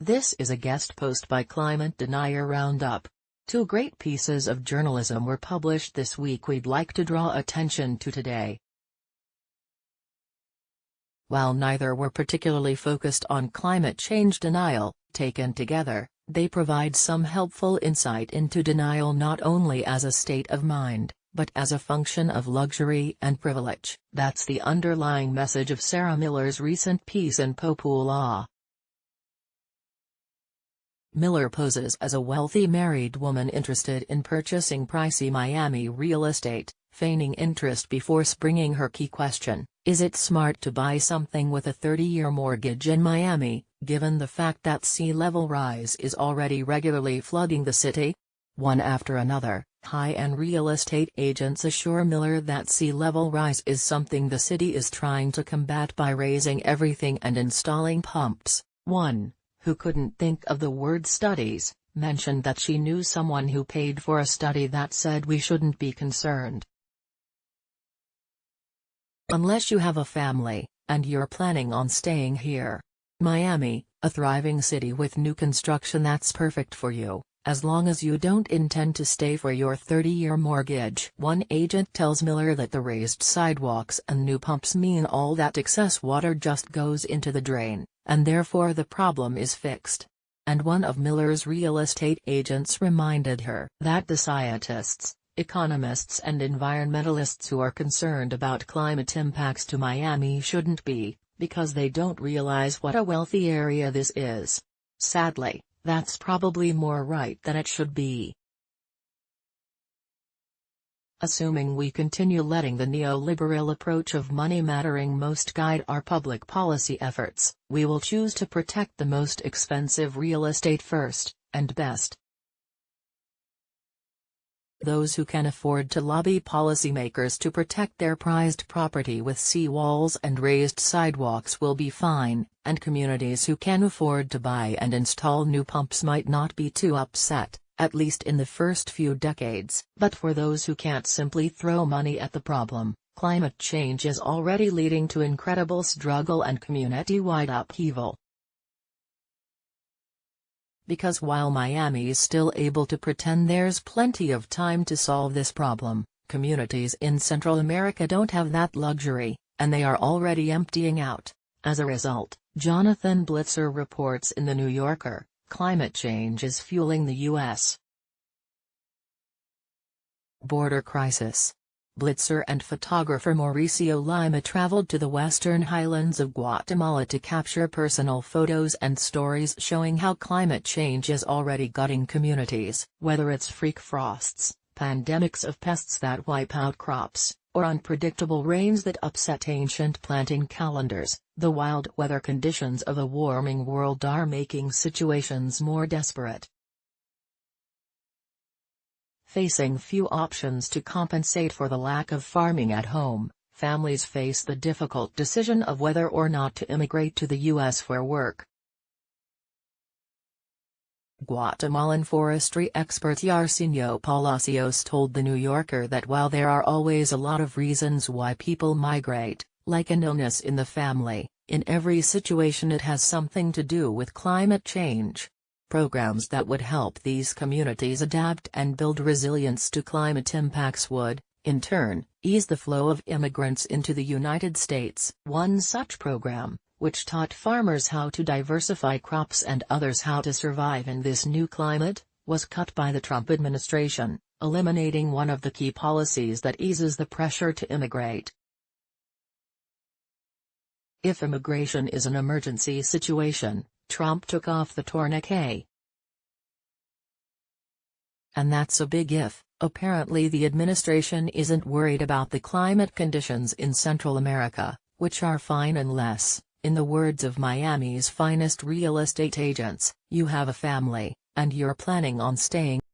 This is a guest post by ClimateDenierRoundup. Two great pieces of journalism were published this week we'd like to draw attention to today. While neither were particularly focused on climate change denial, taken together, they provide some helpful insight into denial not only as a state of mind, but as a function of luxury and privilege. That's the underlying message of Sarah Miller's recent piece in Popula. Miller poses as a wealthy married woman interested in purchasing pricey Miami real estate, feigning interest before springing her key question: is it smart to buy something with a 30-year mortgage in Miami, given the fact that sea level rise is already regularly flooding the city? One after another, high-end real estate agents assure Miller that sea level rise is something the city is trying to combat by raising everything and installing pumps. One, who couldn't think of the word studies, mentioned that she knew someone who paid for a study that said we shouldn't be concerned. Unless you have a family, and you're planning on staying here. Miami, a thriving city with new construction that's perfect for you, as long as you don't intend to stay for your 30-year mortgage. One agent tells Miller that the raised sidewalks and new pumps mean all that excess water just goes into the drain, and therefore the problem is fixed. And one of Miller's real estate agents reminded her that the scientists, economists and environmentalists who are concerned about climate impacts to Miami shouldn't be, because they don't realize what a wealthy area this is. Sadly, that's probably more right than it should be. Assuming we continue letting the neoliberal approach of money mattering most guide our public policy efforts, we will choose to protect the most expensive real estate first, and best. Those who can afford to lobby policymakers to protect their prized property with seawalls and raised sidewalks will be fine, and communities who can afford to buy and install new pumps might not be too upset, at least in the first few decades. But for those who can't simply throw money at the problem, climate change is already leading to incredible struggle and community-wide upheaval. Because while Miami is still able to pretend there's plenty of time to solve this problem, communities in Central America don't have that luxury, and they are already emptying out. As a result, Jonathan Blitzer reports in The New Yorker, climate change is fueling the U.S. border crisis. Blitzer and photographer Mauricio Lima traveled to the western highlands of Guatemala to capture personal photos and stories showing how climate change is already gutting communities. Whether it's freak frosts, pandemics of pests that wipe out crops, or unpredictable rains that upset ancient planting calendars, the wild weather conditions of a warming world are making situations more desperate. Facing few options to compensate for the lack of farming at home, families face the difficult decision of whether or not to immigrate to the U.S. for work. Guatemalan forestry expert Yarcinio Palacios told The New Yorker that while there are always a lot of reasons why people migrate, like an illness in the family, in every situation it has something to do with climate change. Programs that would help these communities adapt and build resilience to climate impacts would, in turn, ease the flow of immigrants into the United States. One such program, which taught farmers how to diversify crops and others how to survive in this new climate, was cut by the Trump administration, eliminating one of the key policies that eases the pressure to immigrate. If immigration is an emergency situation, Trump took off the tourniquet. And that's a big if. Apparently the administration isn't worried about the climate conditions in Central America, which are fine unless, in the words of Miami's finest real estate agents, you have a family, and you're planning on staying.